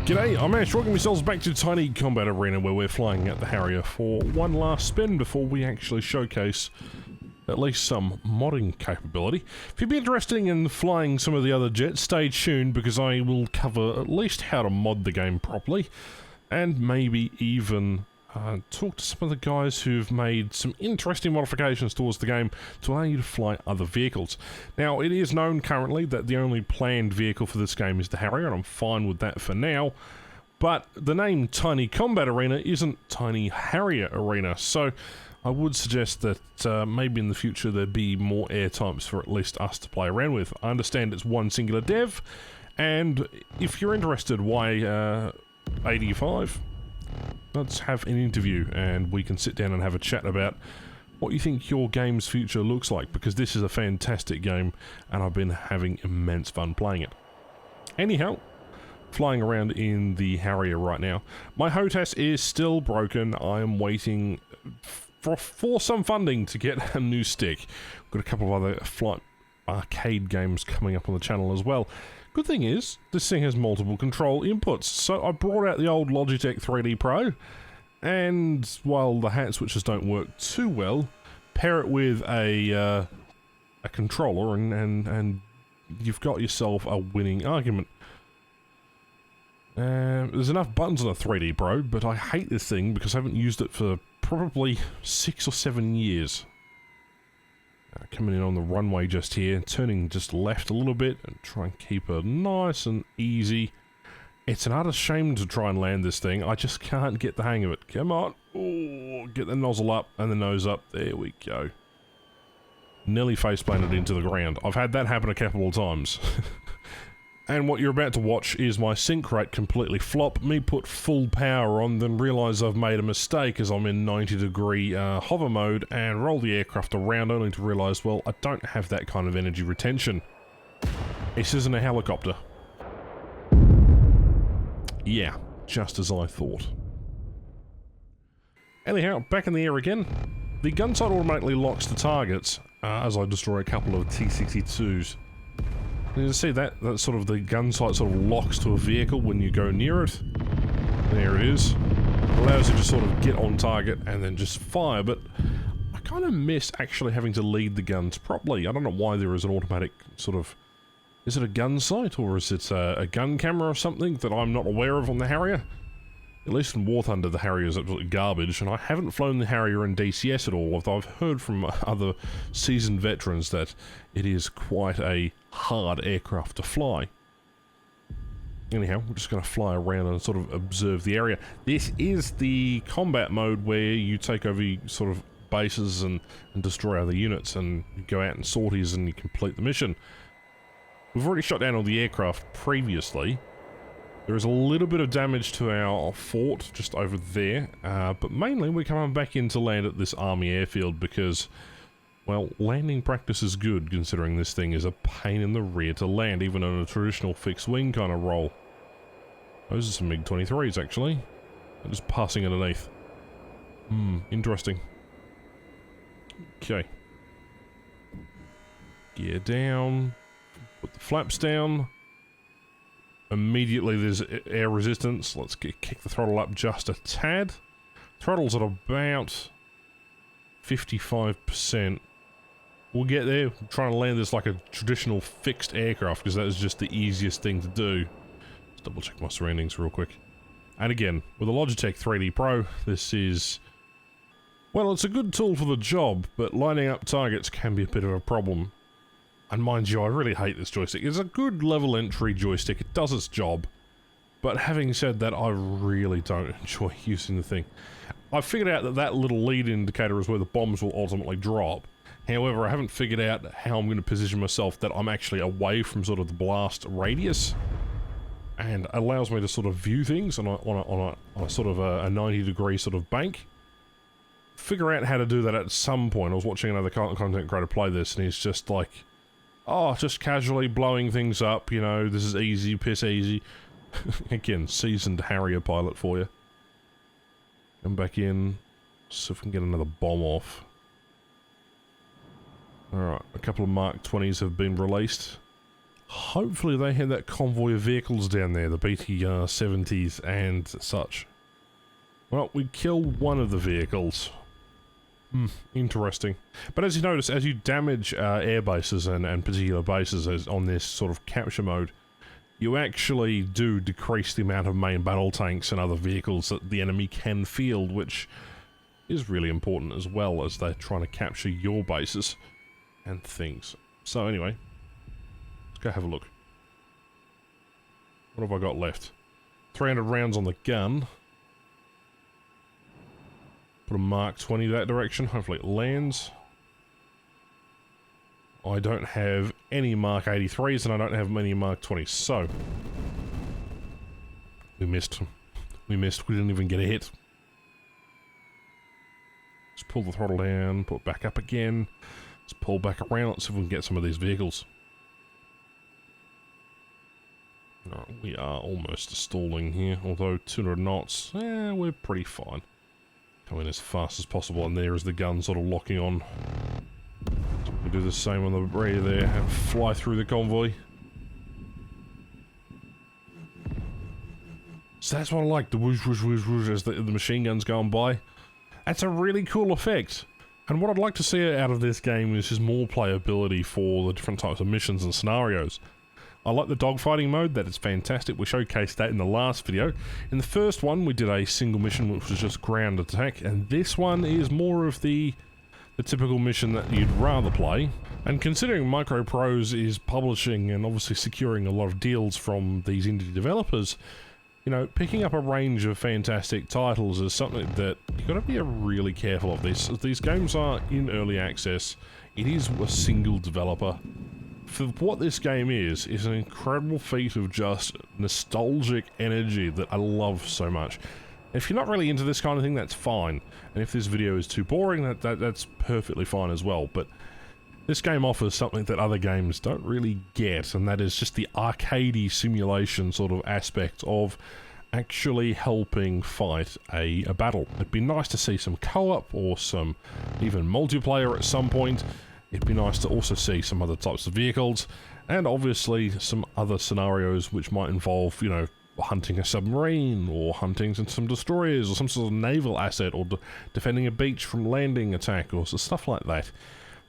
G'day, I'm Ash. Welcome yourselves back to Tiny Combat Arena, where we're flying at the Harrier for one last spin before we actually showcase at least some modding capability. If you'd be interested in flying some of the other jets, stay tuned because I will cover at least how to mod the game properly, and maybe even talk to some of the guys who've made some interesting modifications towards the game to allow you to fly other vehicles. Now, it is known currently that the only planned vehicle for this game is the Harrier, and I'm fine with that for now, but the name Tiny Combat Arena isn't Tiny Harrier Arena, so I would suggest that maybe in the future there'd be more air types for at least us to play around with. I understand it's one singular dev, and if you're interested, why 85? Let's have an interview and we can sit down and have a chat about what you think your game's future looks like, because this is a fantastic game and I've been having immense fun playing it. Anyhow, flying around in the Harrier right now. My HOTAS is still broken. I am waiting for some funding to get a new stick. Got a couple of other flight arcade games coming up on the channel as well. Good thing is, this thing has multiple control inputs, so I brought out the old Logitech 3D Pro, and while the hat switches don't work too well, pair it with a controller and you've got yourself a winning argument. There's enough buttons on a 3D Pro, but I hate this thing because I haven't used it for probably 6 or 7 years. Coming in on the runway just here, turning just left a little bit and try and keep it nice and easy. It's an utter shame to try and land this thing. I just can't get the hang of it. Come on. Oh, get the nozzle up and the nose up. There we go. Nearly face-planted into the ground. I've had that happen a couple of times. And what you're about to watch is my sync rate completely flop, me put full power on, then realise I've made a mistake as I'm in 90-degree hover mode and roll the aircraft around, only to realise, well, I don't have that kind of energy retention. This isn't a helicopter. Yeah, just as I thought. Anyhow, back in the air again. The gun sight automatically locks the targets as I destroy a couple of T-62s. You can see that sort of the gun sight sort of locks to a vehicle when you go near it. There it is. It allows you to sort of get on target and then just fire, but I kind of miss actually having to lead the guns properly. I don't know why there is an automatic sort of... Is it a gun sight or is it a gun camera or something that I'm not aware of on the Harrier? At least in War Thunder the Harrier is absolutely garbage, and I haven't flown the Harrier in DCS at all, although I've heard from other seasoned veterans that it is quite a hard aircraft to fly. Anyhow, we're just going to fly around and sort of observe the area. This is the combat mode where you take over sort of bases and destroy other units, and you go out in sorties and you complete the mission. We've already shot down all the aircraft previously. There is a little bit of damage to our fort just over there, but mainly we're coming back in to land at this army airfield because, well, landing practice is good considering this thing is a pain in the rear to land, even on a traditional fixed wing kind of roll. Those are some MiG-23s actually. They're just passing underneath. Interesting. Okay. Gear down. Put the flaps down. Immediately there's air resistance. Let's kick the throttle up just a tad. Throttle's at about 55%. We'll get there. I'm trying to land this like a traditional fixed aircraft because that is just the easiest thing to do. Let's double check my surroundings real quick. And again, with a Logitech 3D Pro, this is... well, it's a good tool for the job, but lining up targets can be a bit of a problem. And mind you, I really hate this joystick. It's a good level entry joystick, it does its job. But having said that, I really don't enjoy using the thing. I figured out that that little lead indicator is where the bombs will ultimately drop. However, I haven't figured out how I'm going to position myself that I'm actually away from sort of the blast radius. And allows me to sort of view things on a sort of a 90-degree sort of bank. Figure out how to do that at some point. I was watching another content creator play this and he's just like... oh, just casually blowing things up, you know, this is easy, piss easy. Again, seasoned Harrier pilot for you. Come back in, see if we can get another bomb off. Alright, a couple of Mark 20s have been released. Hopefully they had that convoy of vehicles down there, the BTR 70s and such. Well, we killed one of the vehicles. Interesting. But as you notice, as you damage air bases and particular bases on this sort of capture mode, you actually do decrease the amount of main battle tanks and other vehicles that the enemy can field, which is really important as well as they're trying to capture your bases and things. So anyway, let's go have a look. What have I got left? 300 rounds on the gun. Put a Mark 20 that direction, hopefully it lands. I don't have any Mark 83s and I don't have many Mark 20s, so... We missed. We didn't even get a hit. Let's pull the throttle down, put it back up again. Let's pull back around, let's see if we can get some of these vehicles. Alright, we are almost stalling here, although 200 knots, we're pretty fine. Coming as fast as possible, and there is the gun sort of locking on. We do the same on the rear there, and fly through the convoy. So that's what I like, the whoosh whoosh whoosh whoosh as the machine gun's going by. That's a really cool effect. And what I'd like to see out of this game is just more playability for the different types of missions and scenarios. I like the dogfighting mode, that is fantastic. We showcased that in the last video. In the first one, we did a single mission which was just ground attack, and this one is more of the typical mission that you'd rather play. And considering Microprose is publishing and obviously securing a lot of deals from these indie developers, you know, picking up a range of fantastic titles is something that you've got to be really careful of. These games are in early access. It is a single developer. For what this game is an incredible feat of just nostalgic energy that I love so much. If you're not really into this kind of thing, that's fine. And if this video is too boring, that's perfectly fine as well. But this game offers something that other games don't really get, and that is just the arcadey simulation sort of aspect of actually helping fight a battle. It'd be nice to see some co-op or some even multiplayer at some point. It'd be nice to also see some other types of vehicles, and obviously some other scenarios which might involve, you know, hunting a submarine, or hunting some destroyers, or some sort of naval asset, or defending a beach from landing attack, or stuff like that.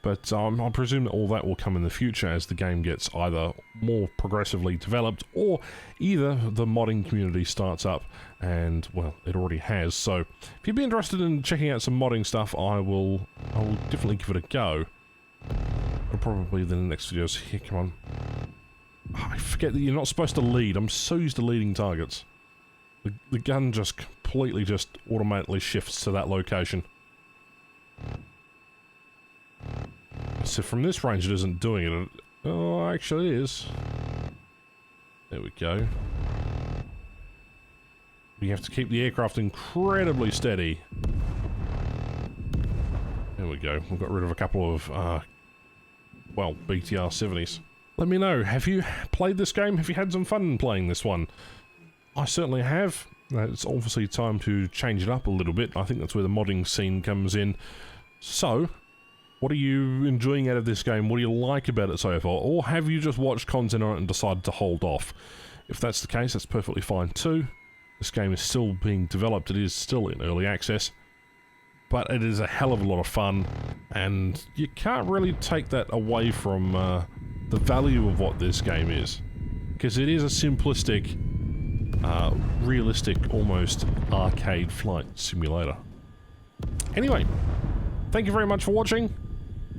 But I presume that all that will come in the future as the game gets either more progressively developed, or either the modding community starts up, and, well, it already has. So, if you'd be interested in checking out some modding stuff, I will definitely give it a go. Or probably the next videos. Here, come on. Oh, I forget that you're not supposed to lead. I'm so used to leading targets. The gun just completely automatically shifts to that location. So from this range it isn't doing it. Oh, actually it is. There we go. We have to keep the aircraft incredibly steady. There we go. We've got rid of a couple of, well, BTR 70s. Let me know, have you played this game? Have you had some fun playing this one? I certainly have. It's obviously time to change it up a little bit. I think that's where the modding scene comes in. So, what are you enjoying out of this game? What do you like about it so far? Or have you just watched content on it and decided to hold off? If that's the case, that's perfectly fine too. This game is still being developed. It is still in early access. But it is a hell of a lot of fun, and you can't really take that away from the value of what this game is. Because it is a simplistic, realistic, almost arcade flight simulator. Anyway, thank you very much for watching.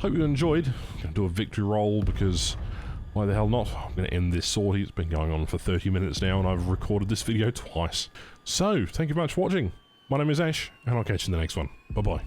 Hope you enjoyed. I'm going to do a victory roll because why the hell not? I'm going to end this sortie. It's been going on for 30 minutes now and I've recorded this video twice. So, thank you very much for watching. My name is Ash, and I'll catch you in the next one. Bye-bye.